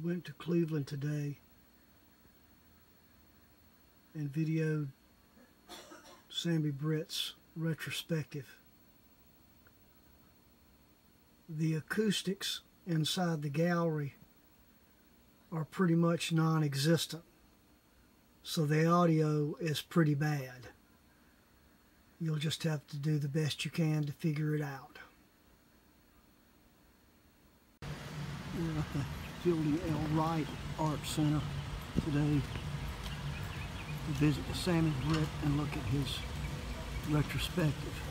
went to Cleveland today and videoed Sammy Britt's Retrospective. The acoustics inside the gallery are pretty much non-existent, so the audio is pretty bad. You'll just have to do the best you can to figure it out. We're at the Julia L. Wright Art Center today to visit with Sammy Britt and look at his retrospective.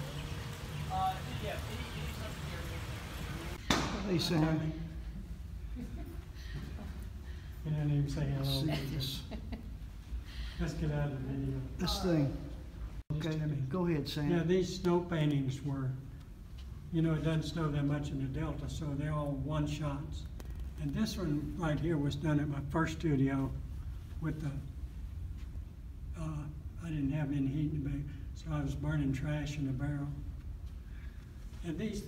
Hey, Sammy. You didn't even say hello. Let's see this. Let's get out of the video. This thing. Okay, go ahead, Sam. Yeah, these snow paintings were, you know, it doesn't snow that much in the Delta, so they're all one-shots. And this one right here was done at my first studio with the, I didn't have any heat in the bay, so I was burning trash in the barrel. And these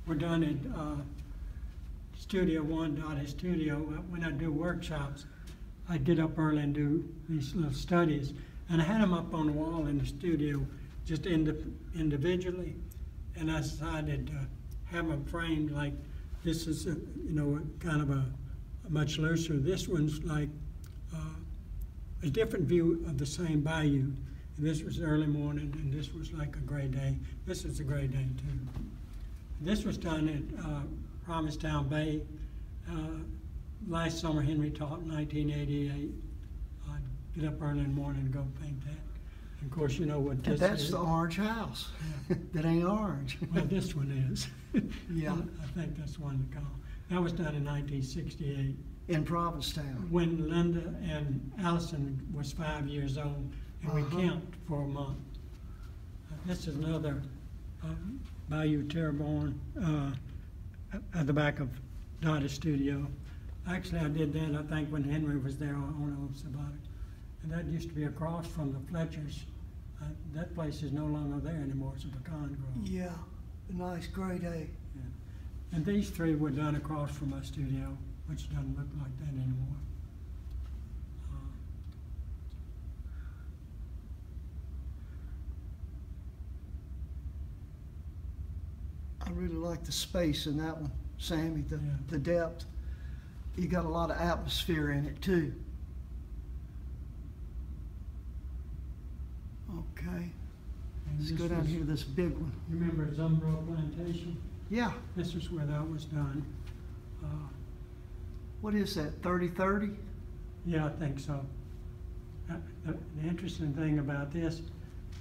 were done at Studio One, Dottie Studio. When I do workshops, I'd get up early and do these little studies. And I had them up on the wall in the studio, just individually. And I decided to have them framed like this is, you know, kind of a much looser. This one's like a different view of the same bayou. And this was early morning, and this was like a gray day. This is a gray day too. This was done at Provincetown Bay. Last summer, Henry taught in 1988. I'd get up early in the morning and go paint that. And of course, you know what this is. That's the orange house. Yeah. That ain't orange. Well, this one is. Yeah. I think that's one to call. That was done in 1968. In Provincetown. When Linda and Allison was 5 years old, and we camped for a month. This is another Bayou Terrebonne at the back of Dottie Studio. Actually, I did that, I think, when Henry was there on Sabbatic. And that used to be across from the Fletchers. That place is no longer there anymore. It's a pecan grove. Yeah, a nice gray day. Yeah. And these three were done across from my studio, which doesn't look like that anymore. I really like the space in that one, Sammy, Yeah. the depth. You got a lot of atmosphere in it too. Okay, let's go down here to this big one. You remember Zumbro Plantation? Yeah. This is where that was done. What is that, 30-30? Yeah, I think so. The interesting thing about this,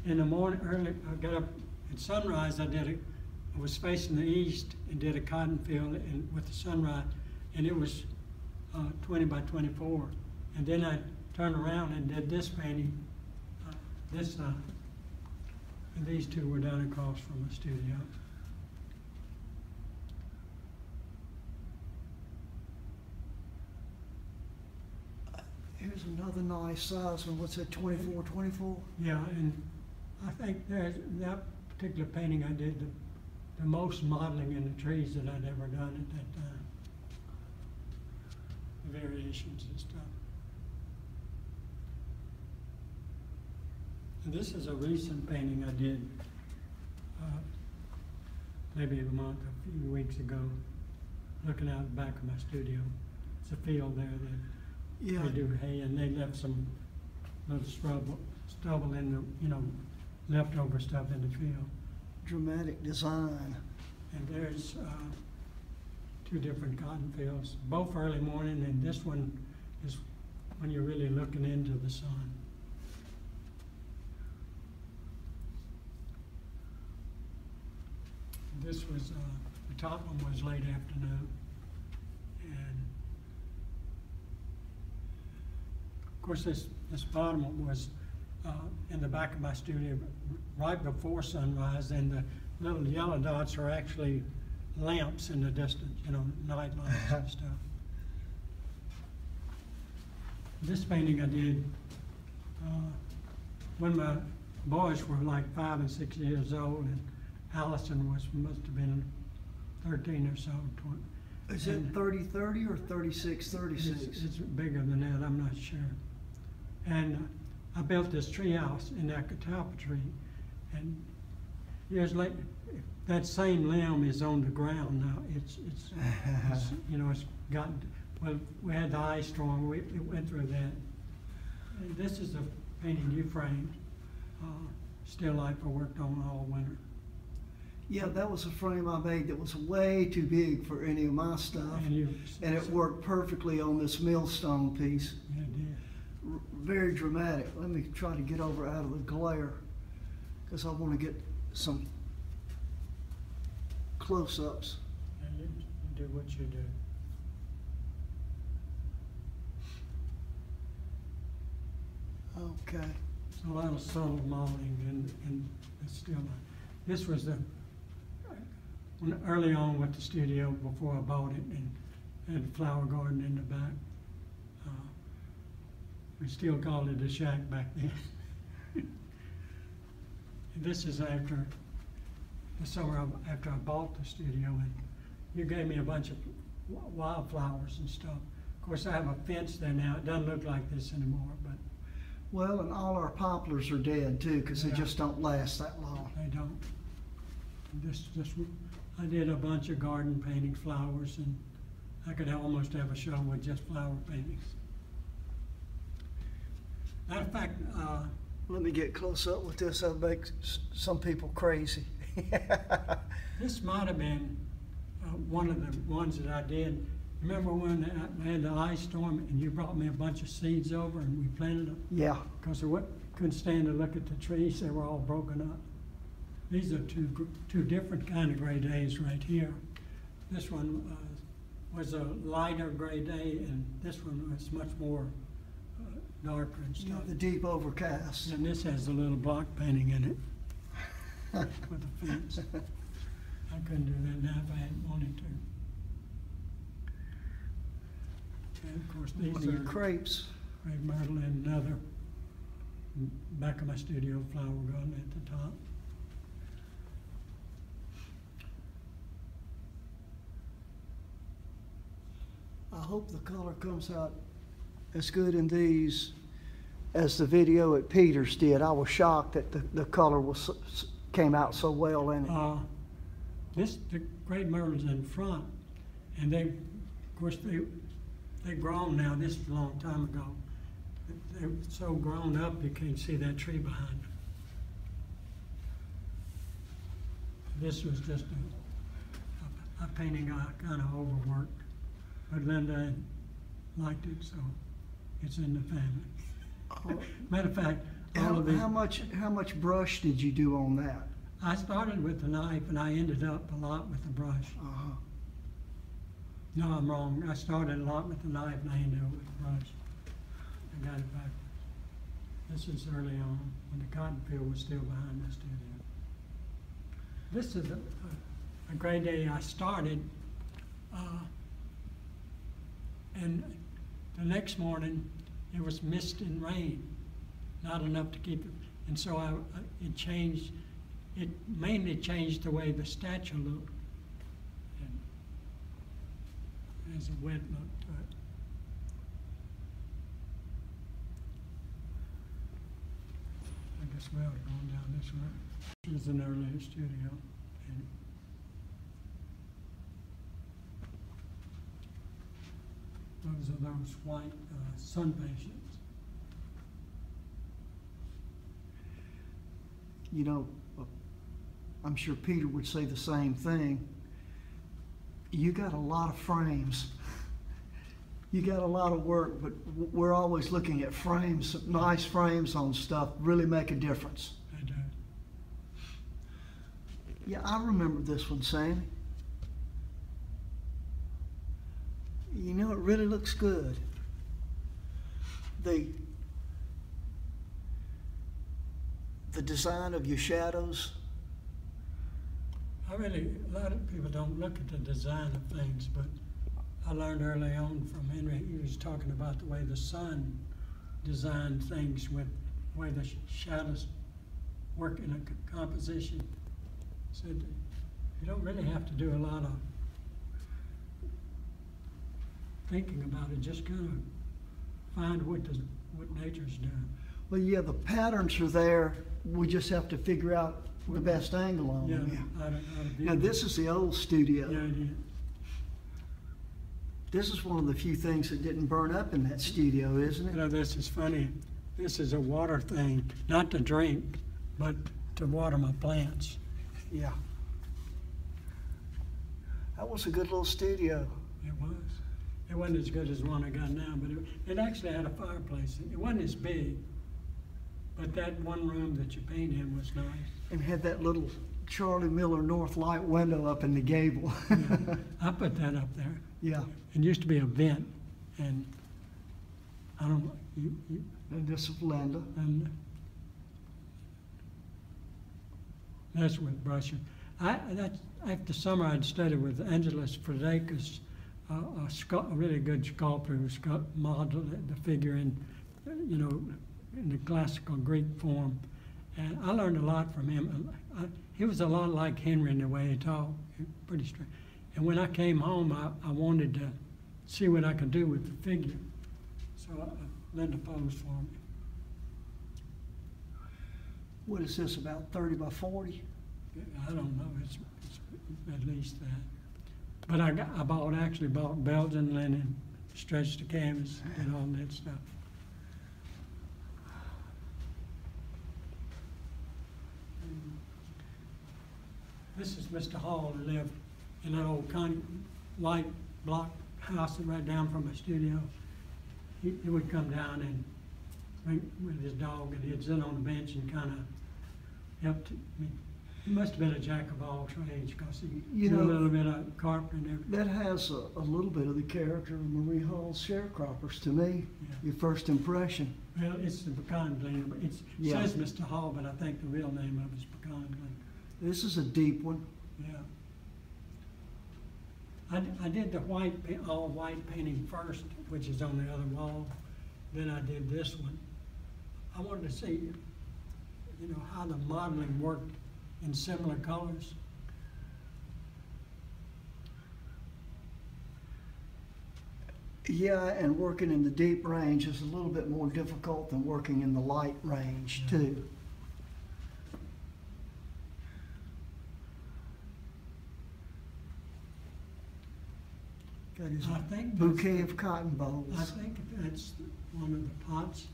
in the morning, early, I got up at sunrise. I was facing the east and did a cotton field with the sunrise, and it was 20 by 24. And then I turned around and did this painting this side. And these two were done across from the studio. Here's another nice size one. What's that, 24-24? Yeah, and I think that particular painting I did the most modeling in the trees that I'd ever done at that time. The variations and stuff. And this is a recent painting I did maybe a few weeks ago, looking out the back of my studio. It's a field there that they do hay, and they left some little stubble in the, you know, leftover stuff in the field. Dramatic design. And there's two different cotton fields, both early morning, and this one is when you're really looking into the sun. This was, the top one was late afternoon, and of course this bottom one was in the back of my studio right before sunrise, and the little yellow dots are actually lamps in the distance, you know, night lamps and stuff. This painting I did when my boys were like 5 and 6 years old, and Allison must have been 13 or so. Is it 30-30 or 36-36? It's bigger than that, I'm not sure. And I built this tree house in that catalpa tree, and years later, that same limb is on the ground now. It's you know, it's gotten, well, we had the ice storm, it went through that. And this is a painting you framed, still life I worked on all winter. Yeah, that was a frame I made that was way too big for any of my stuff. And it worked perfectly on this millstone piece. Yeah, it did. Very dramatic. Let me try to get over out of the glare because I want to get some close-ups. And you do what you do. Okay. It's a lot of subtle modeling and it's still not. This was early on with the studio before I bought it and had a flower garden in the back. We still called it a shack back then. This is after the summer after I bought the studio, and you gave me a bunch of wildflowers and stuff. Of course, I have a fence there now. It doesn't look like this anymore, but. Well, and all our poplars are dead too, because they just don't last that long. They don't. I did a bunch of garden painting flowers, and I could almost have a show with just flower paintings. Matter of fact, let me get close up with this. That'll make some people crazy. This might have been one of the ones that I did. Remember when I had the ice storm and you brought me a bunch of seeds over and we planted them? Yeah. Because I couldn't stand to look at the trees. They were all broken up. These are two different kind of gray days right here. This one was a lighter gray day, and this one was much more darker and stuff. Yeah, the deep overcast. And this has a little block painting in it with a fence. I couldn't do that now if I hadn't wanted to. And of course, these One of are your crepes. Crepes Madeleine, another back of my studio flower garden at the top. I hope the color comes out as good in these as the video at Peters did. I was shocked that the color came out so well in it. The Crepes Madeline's in front, and of course, they've grown now. This was a long time ago. They're so grown up you can't see that tree behind them. This was just a painting I kind of overworked, but Linda liked it, so it's in the family. Matter of fact, how much brush did you do on that? I started with the knife and I ended up a lot with the brush. No, I'm wrong. I started a lot with the knife and I ended up with the brush. I got it backwards. This is early on when the cotton field was still behind the studio. This is a great day I started, and the next morning it was mist and rain, not enough to keep it, and so it changed. It mainly changed the way the statue looked. And there's a wet look to it. I guess we ought to go down this way. This was an earlier studio. And those are those white sun patients. You know, I'm sure Peter would say the same thing. You got a lot of frames. You got a lot of work, but we're always looking at frames. Nice frames on stuff really make a difference. They do. Yeah, I remember this one, Sammy. You know, it really looks good. The design of your shadows. A lot of people don't look at the design of things, but I learned early on from Henry. He was talking about the way the sun designed things with the way the shadows work in a composition. He said you don't really have to do a lot of thinking about it, just kind of find what nature's doing. Well, yeah, the patterns are there. We just have to figure out the best angle on Yeah, them. how to view Now, it. this is the old studio. Yeah, yeah. This is one of the few things that didn't burn up in that studio, isn't You it? know, this is funny. This is a water thing, not to drink, but to water my plants. Yeah. That was a good little studio. It was. It wasn't as good as the one I got now, but it actually had a fireplace. It wasn't as big, but that one room that you paint in was nice. And had that little Charlie Miller North Light window up in the gable. Yeah, I put that up there. Yeah. It used to be a vent, and I don't know, And this is Linda. and that's with brushing. After summer, I'd studied with Angelos Fredakis, a really good sculptor who modeled the figure in, in the classical Greek form. And I learned a lot from him. He was a lot like Henry in the way he talked, pretty straight. And when I came home, I wanted to see what I could do with the figure. So Linda posed for me. What is this, about 30 by 40? I don't know, it's at least that. But I actually bought Belgian linen, stretched the canvas, and all that stuff. This is Mr. Hall, who lived in that old white block house right down from my studio. He would come down and with his dog, and he'd sit on the bench and kind of helped me. He must have been a jack of all trades, because he did a little bit of carpentry and everything. That has a little bit of the character of Marie Hall's sharecroppers to me, Yeah. your first impression. Well, it's the pecan gleaner, but it Yeah. says Mr. Hall, but I think the real name of it is pecan gleaner. This is a deep one. Yeah. I did the all white painting first, which is on the other wall. Then I did this one. I wanted to see, how the modeling worked in similar colors. Yeah, and working in the deep range is a little bit more difficult than working in the light range, too. Got his I think bouquet of cotton balls. I think that's one of the pots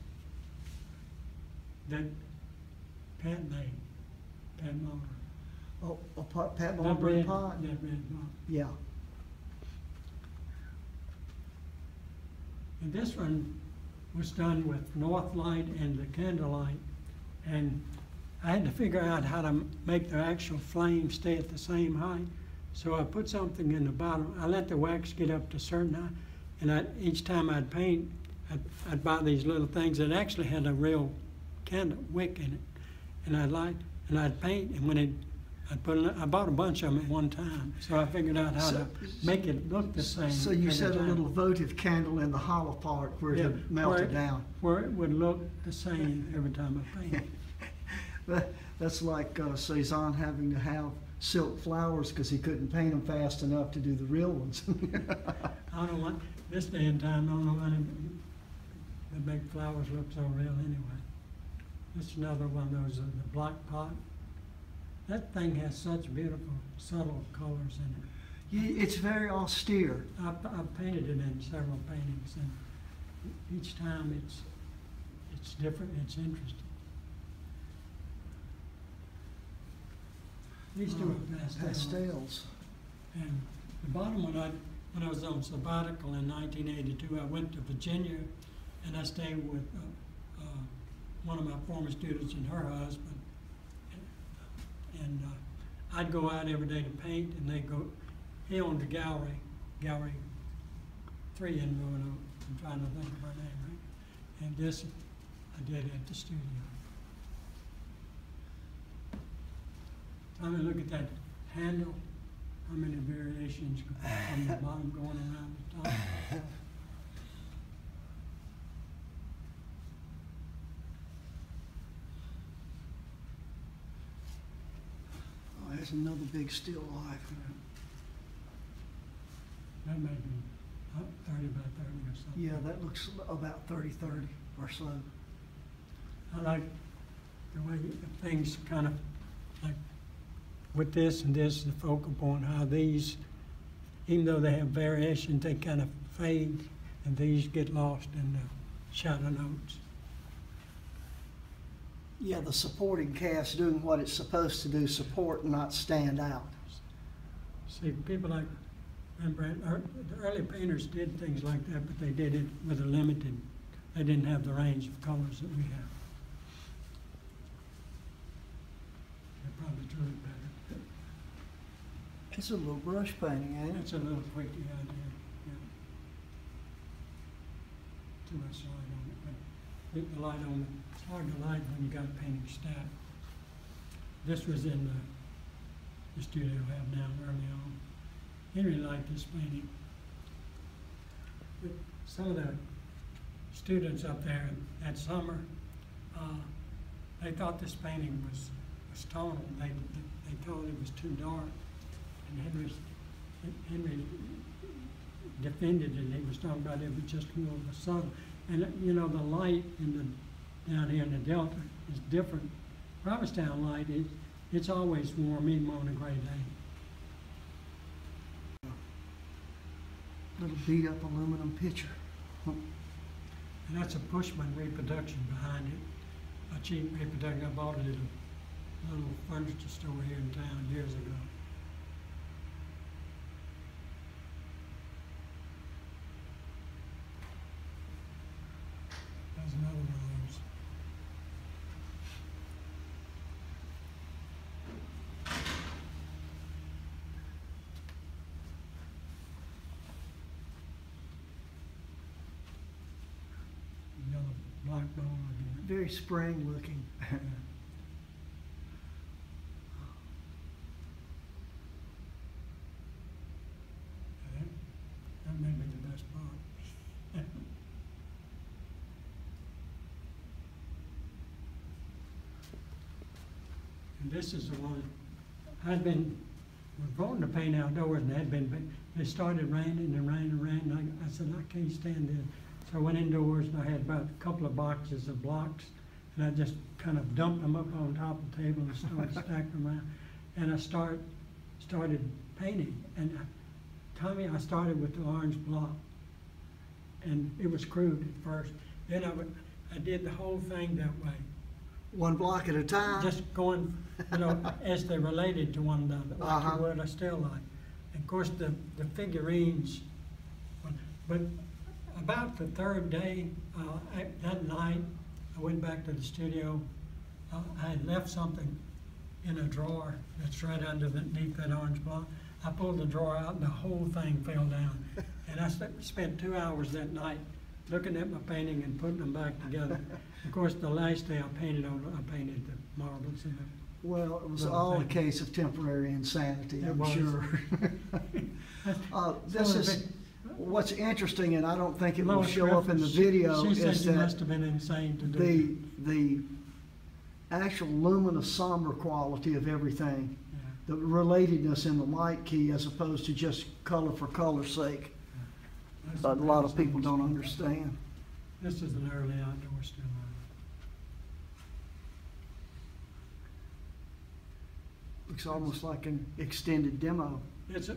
that Pat made, Pat Muller. Oh, a pot, Pat That Mulberry red- pot? That red pot. Yeah. And this one was done with North Light and the Candlelight, and I had to figure out how to make the actual flame stay at the same height. So I put something in the bottom. I let the wax get up to a certain height, and each time I'd paint, I'd buy these little things that actually had a real candle wick in it, and I'd paint, and I bought a bunch of them at one time, so I figured out how to make it look the same. So you every set a time. little votive candle in the hollow part where Yeah, it melted down. Where it would look the same every time I painted. That's like Cezanne having to have silk flowers because he couldn't paint them fast enough to do the real ones. I don't want, this day and time, I don't know why they make flowers look so real anyway. This is another one of those, the black pot. That thing has such beautiful, subtle colors in it. Yeah, it's very austere. I've painted it in several paintings, and each time it's different, it's interesting. These two are Pastels. And the bottom one, when I was on sabbatical in 1982, I went to Virginia, and I stayed with one of my former students and her husband. And I'd go out every day to paint, and he owned a gallery 3 in Roanoke. I'm trying to think of her name, right? And this I did at the studio. I mean, look at that handle, how many variations from the bottom going around the top. Oh, there's another big still life. That made me 30 by 30 or something. Yeah, that looks about 30-30 or so. I like the way things kind of, like with this and this, the focal point, how these, even though they have variations, they kind of fade, and these get lost in the shadow notes. Yeah, the supporting cast doing what it's supposed to do, support and not stand out. See, people like Rembrandt, the early painters did things like that, but they did it with a limited, they didn't have the range of colors that we have. They probably drew it better. It's a little brush painting, ain't it? It's a little quick, yeah, yeah. Too much light on it, but the light on it, it's hard to light when you got painting stacked. This was in the studio I have now early on. Henry liked this painting. But some of the students up there that summer, they thought this painting was tonal. They thought it was too dark. And Henry defended it. He was talking about it was just more of a subtle. And you know, the light down here in the Delta is different. Provincetown light, it's always warm, even on a gray day. Little beat up aluminum pitcher. And that's a Bushman reproduction behind it. A cheap reproduction. I bought it at a little furniture store here in town years ago. There's another one of those. Yellow black ball again. Very spring looking. That may be the best part. And this is the one we're going to paint outdoors, and they started raining and raining and raining. I said, I can't stand this. So I went indoors, and I had about a couple of boxes of blocks, and I just kind of dumped them up on top of the table and started stacking them around. And I started painting. And Tommy, I started with the orange block, and it was crude at first. Then I did the whole thing that way. One block at a time. Just going, you know, as they related to one another, like you would a still life. And of course, the figurines, but about the third day, that night, I went back to the studio. I had left something in a drawer that's right underneath that orange block. I pulled the drawer out and the whole thing fell down. And I spent 2 hours that night looking at my painting and putting them back together. Of course, the last day I painted the marbles in it. Well, it was all a case of temporary insanity, I'm sure. This is what's interesting, and I don't think it will show up in the video, she said is you that must have been insane to do the actual luminous somber quality of everything, yeah. the relatedness in the light key as opposed to just color for color's sake. A lot of people don't understand. This is an early outdoor still life. Looks almost like an extended demo. It's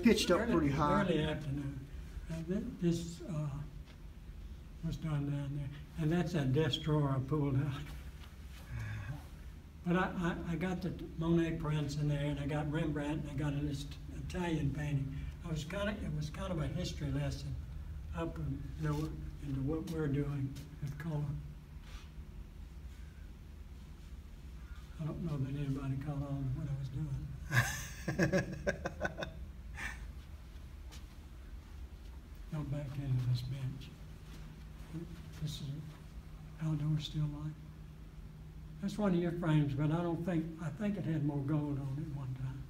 pitched up pretty high. Early afternoon. This was done down there. And that's that desk drawer I pulled out. But I got the Monet prints in there, and I got Rembrandt, and I got an Italian painting. It was kind of a history lesson up into what we're doing with color. I don't know that anybody caught on to what I was doing. Go back into this bench. This is outdoor still life. That's one of your frames, but I think it had more gold on it one time.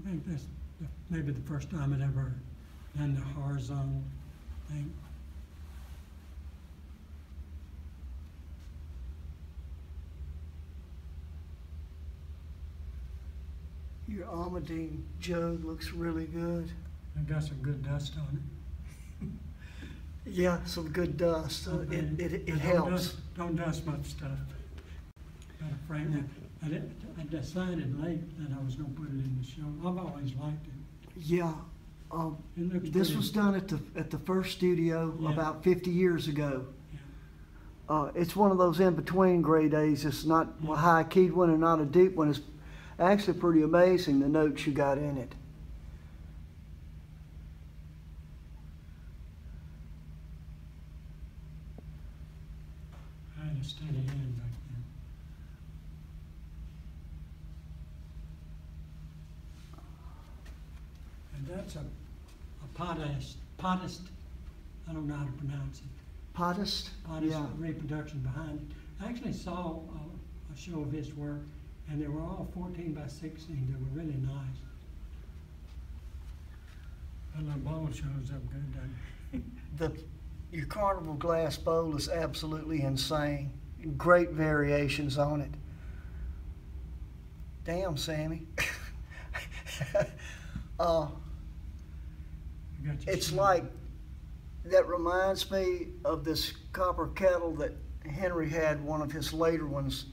I think that's maybe the first time it ever and the horizontal thing. Your Almudine jug looks really good. It got some good dust on it. Yeah, some good dust. It helps. Don't dust much stuff. Got a frame. I decided late that I was going to put it in the show. I've always liked it. Yeah. It looks This pretty. was done at the first studio Yeah. about 50 years ago. Yeah. It's one of those in-between gray days. It's not a high-keyed one and not a deep one. It's actually pretty amazing, the notes you got in it. I had a steady hand back then. And that's a potist. I don't know how to pronounce it. Potist? Potist Yeah. reproduction behind it. I actually saw a show of his work, and they were all 14 by 16. They were really nice. And the bowl shows up good, doesn't it? Your Carnival glass bowl is absolutely insane. Great variations on it. Damn, Sammy. It's like, that reminds me of this copper kettle that Henry had, one of his later ones,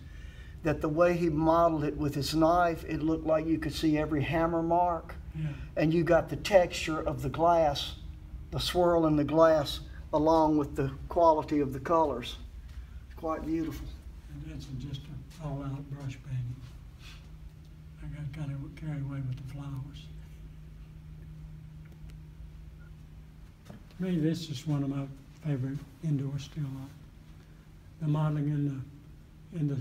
that the way he modeled it with his knife, it looked like you could see every hammer mark. Yeah. And you got the texture of the glass, the swirl in the glass, along with the quality of the colors. It's quite beautiful. And that's just an all-out brush painting. I got kind of carried away with the flowers. To me, this is one of my favorite indoor still life. The modeling in the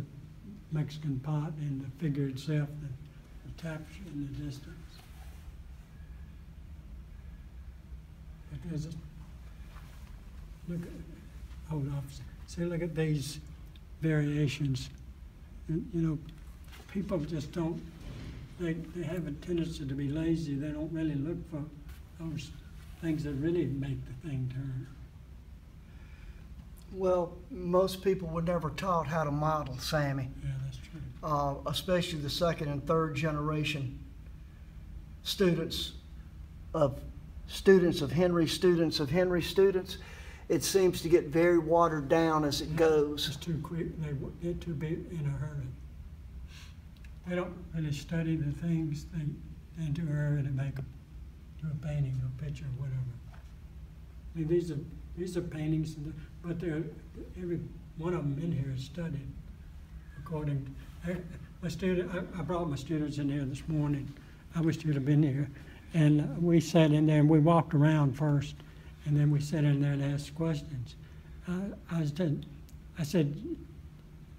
Mexican pot and the figure itself, the taps in the distance. But there's a, look at, hold off. See, look at these variations. And, you know, people just don't, they have a tendency to be lazy. They don't really look for those things that really make the thing turn. Well, most people were never taught how to model, Sammy. Yeah, that's true. Especially the second and third generation students of Henry, students of Henry students. It seems to get very watered down as it goes. It's too quick. They get too big in a hurry. They don't really study the things. They're in too hurry to make do a painting or picture or whatever. I mean, these are paintings, but every one of them in here is studied according to my student. I brought my students in here this morning. I wish you'd have been here, and we sat in there and we walked around first, and then we sat in there and asked questions. I said,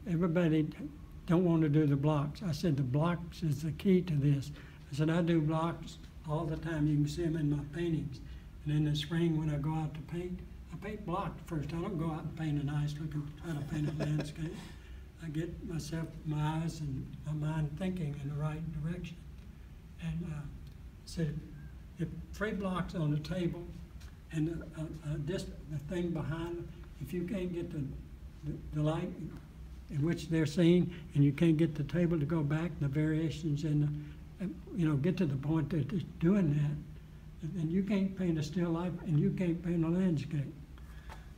everybody don't want to do the blocks. I said, the blocks is the key to this. I said, I do blocks all the time. You can see them in my paintings. And in the spring when I go out to paint, I paint blocks first. I don't go out and paint a nice looking, try to paint a landscape. I get myself, my eyes and my mind thinking in the right direction. And I said, if 3 blocks on the table and the thing behind them, if you can't get the light in which they're seeing, and you can't get the table to go back, the variations in the, get to the point that it's doing that, then you can't paint a still life and you can't paint a landscape.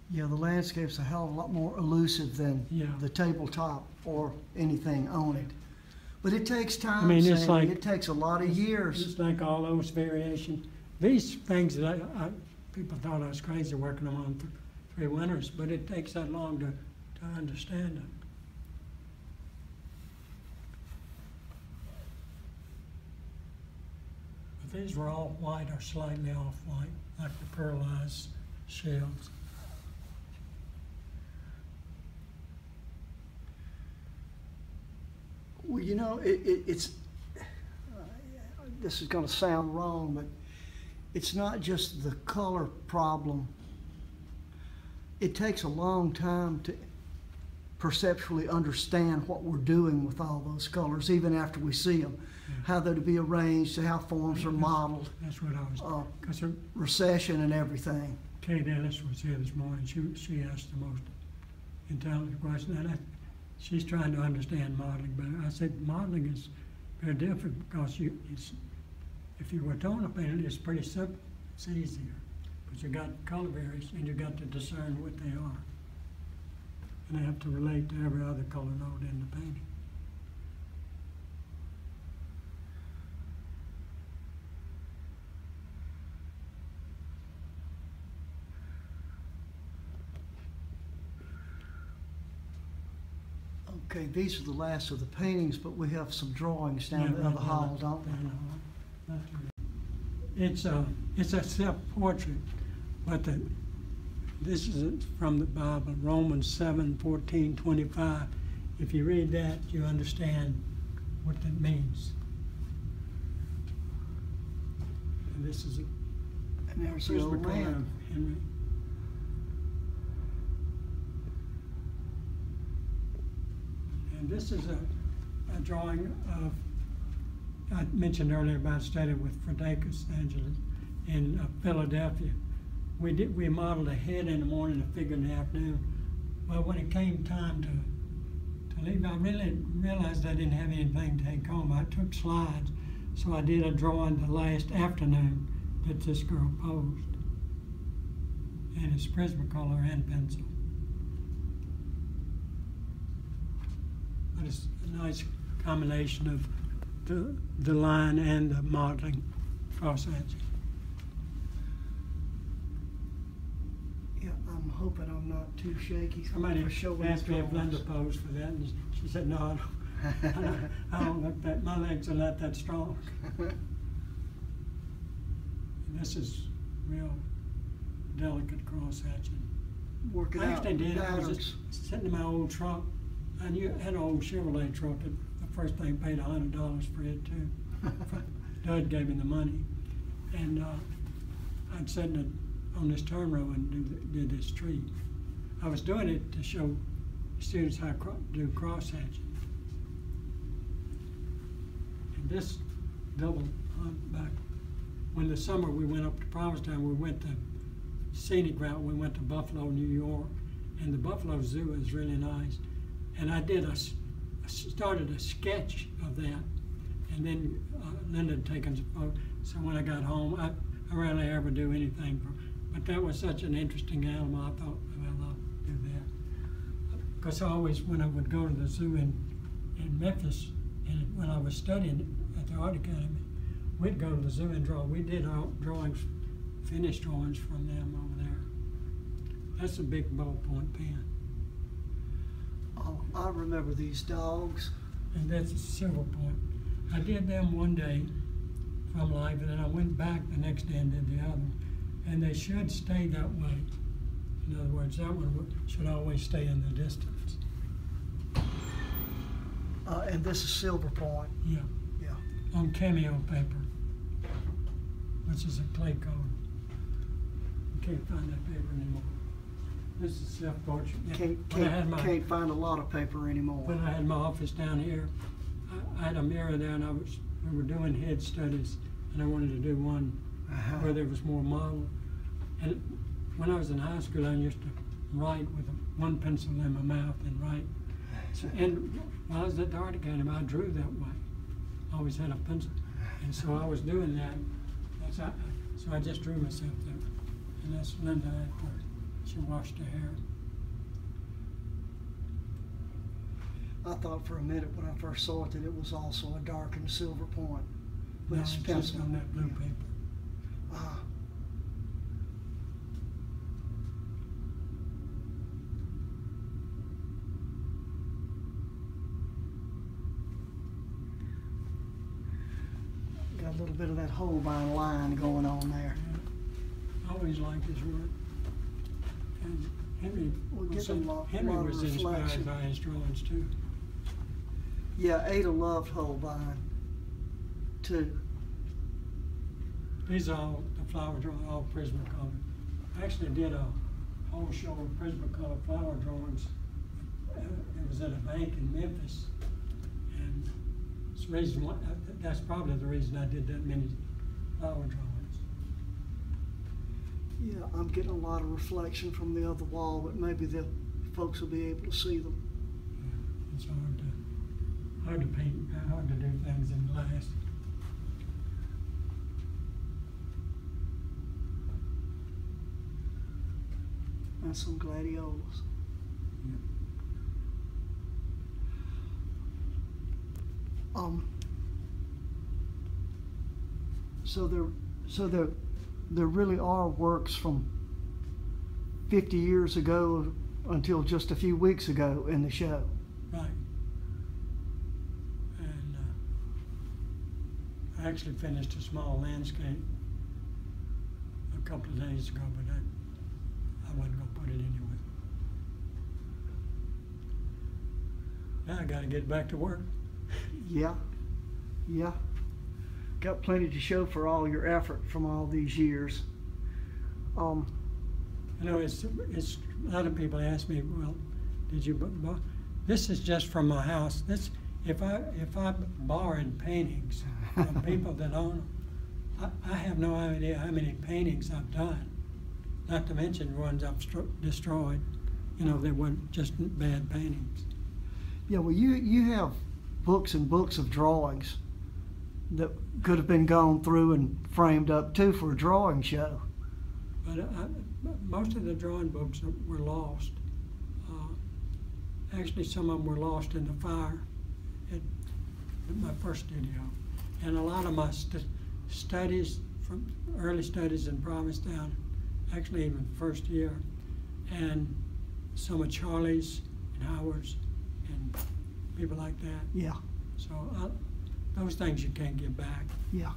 Yeah, the landscape's a hell of a lot more elusive than the tabletop or anything on it. But it takes time, I mean, it's Sammy. like, It takes a lot of years. It's like all those variations. These things that people thought I was crazy working on for 3 winters, but it takes that long to understand them. But these were all white or slightly off-white, like the pearlized shells. Well, you know, it's this is going to sound wrong, but it's not just the color problem. It takes a long time to perceptually understand what we're doing with all those colors, even after we see them. how they're to be arranged, how forms are modeled, That's what I was, because recession and everything. Kate Ellis was here this morning. She asked the most intelligent question, and she's trying to understand modeling better. I said modeling is very different because if you were tone a painter, it's pretty simple. It's easier, but you got color variants and you got to discern what they are, and they have to relate to every other color node in the painting. Okay, these are the last of the paintings, but we have some drawings down in the other hall, don't we? It's a self-portrait, but this is from the Bible, Romans 7:14-25. If you read that, you understand what that means. And this is And there's the old man. of Henry. And this is a drawing of, I mentioned earlier about studying with Frederick's Angeles in Philadelphia. We modeled a head in the morning, a figure in the afternoon. Well, when it came time to leave, I really realized I didn't have anything to take home. I took slides, so I did a drawing the last afternoon that this girl posed. And it's Prismacolor and pencil. But it's a nice combination of the line and the modeling cross-hatching. Yeah, I'm hoping I'm not too shaky. Somebody for showing asked me if drawings. Linda posed for that, and she said, no, I don't look that, my legs are not that strong. And this is real delicate cross-hatching. Working I out actually did. I was patterns. just sitting in my old truck. I had an old Chevrolet truck. The first thing paid $100 for it too. Dud gave me the money, and I'd sit on this turn row and did this tree. I was doing it to show students how to do cross hatching. And this double back. When the summer we went up to Provincetown, we went the scenic route. We went to Buffalo, New York, and the Buffalo Zoo is really nice. And I started a sketch of that, and then Linda had taken some photos. So when I got home, I rarely ever do anything, but that was such an interesting animal. I thought, well, I'll do that. Because when I would go to the zoo in Memphis, and when I was studying at the Art Academy, we'd go to the zoo and draw. We did our drawings, finished drawings from them over there. That's a big ballpoint pen. Oh, I remember these dogs. And that's a silver point. I did them one day from life, and then I went back the next day and did the other one. And they should stay that way. In other words, that one should always stay in the distance. And this is silver point. Yeah. Yeah. On cameo paper, which is a clay coat. You can't find that paper anymore. This is self-portrait. Can't find a lot of paper anymore. When I had my office down here, I had a mirror there, and we were doing head studies, and I wanted to do one where there was more model. And when I was in high school, I used to write with one pencil in my mouth and write. And when I was at the Art Academy, I drew that way. I always had a pencil, and so I was doing that. So I just drew myself there, and that's Linda after she washed her hair. I thought for a minute when I first saw it that it was also a darkened silver point. But No, it's it's pencil. just on that blue paper. Ah. Got a little bit of that Holbein line going on there. I always liked his work. And Henry, We'll get a lot of was reflection. inspired by his drawings too. Yeah, Ada loved Holbein too. These are all the flower drawings, all Prismacolor. I actually did a whole show of Prismacolor flower drawings. It was at a bank in Memphis, and so the reason why, that's probably the reason I did that many flower drawings. Yeah, I'm getting a lot of reflection from the other wall, but maybe the folks will be able to see them. Yeah, it's hard to paint, hard to do things in glass. And some gladiolas. Yeah. So there really are works from 50 years ago until just a few weeks ago in the show. Right. And I actually finished a small landscape a couple of days ago, but I wasn't going to put it anywhere. Now I got to get back to work. Yeah, yeah. Got plenty to show for all your effort from all these years. You know, it's a lot of people ask me, well, did you buy? This is just from my house. This, if I borrowed paintings from people that own them, I have no idea how many paintings I've done. Not to mention ones I've destroyed. You know, they weren't just bad paintings. Yeah, well, you have books and books of drawings that could have been gone through and framed up too for a drawing show. But most of the drawing books were lost. Actually, some of them were lost in the fire at my first studio. And a lot of my studies, from early studies in Provincetown, actually even first year, and some of Charlie's and Howard's and people like that. Yeah. So those things you can't get back. Yeah.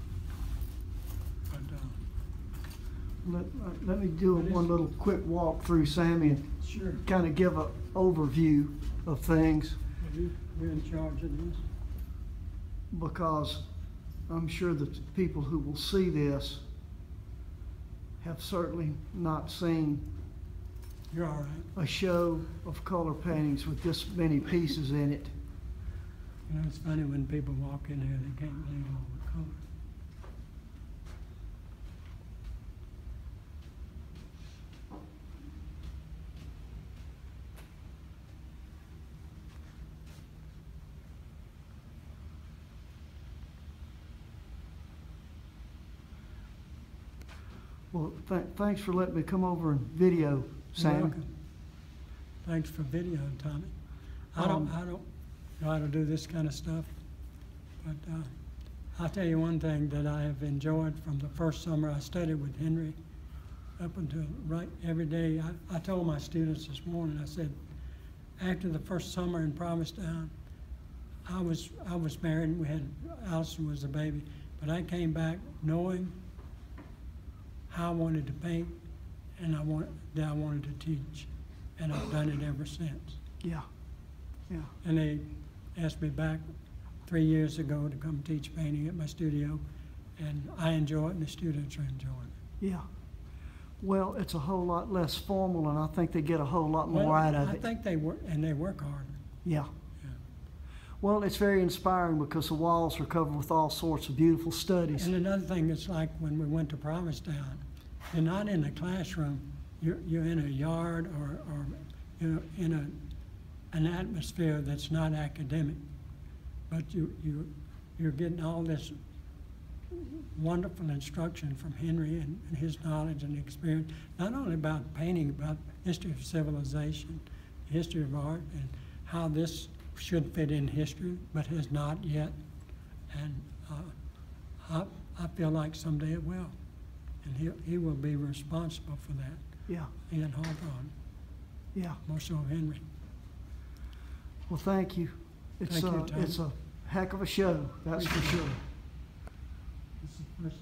But Let me do one little quick walk through Sammy and sure. kind of give an overview of things, You're in charge of this. because I'm sure that the people who will see this have certainly not seen You're all right. a show of color paintings with this many pieces in it. You know, it's funny when people walk in here, they can't believe all the color. Well, thanks for letting me come over and video, You're Sam. welcome. Thanks for video, Tommy. I don't know how to do this kind of stuff, but I'll tell you one thing that I have enjoyed from the first summer I studied with Henry up until right every day. I told my students this morning, I said, after the first summer in Provincetown, I was married and Allison was the baby, but I came back knowing how I wanted to paint and I wanted to teach, and I've done it ever since. Yeah, yeah. And they asked me back 3 years ago to come teach painting at my studio, and I enjoy it and the students are enjoying it. Yeah. Well, it's a whole lot less formal, and I think they get a whole lot more out of it. I think they work, and they work harder. Yeah. Yeah. Well, it's very inspiring because the walls are covered with all sorts of beautiful studies. And another thing, it's like when we went to Provincetown, you're not in a classroom, you're in a yard or you're in an atmosphere that's not academic, but you're getting all this wonderful instruction from Henry and his knowledge and experience, not only about painting, about history of civilization, history of art, and how this should fit in history, but has not yet. And I feel like someday it will. And he will be responsible for that. Yeah. Ian Hawthorne, Yeah. more so Henry. Well, thank you. Thank you, Tom. It's a heck of a show, that's for sure. This is the first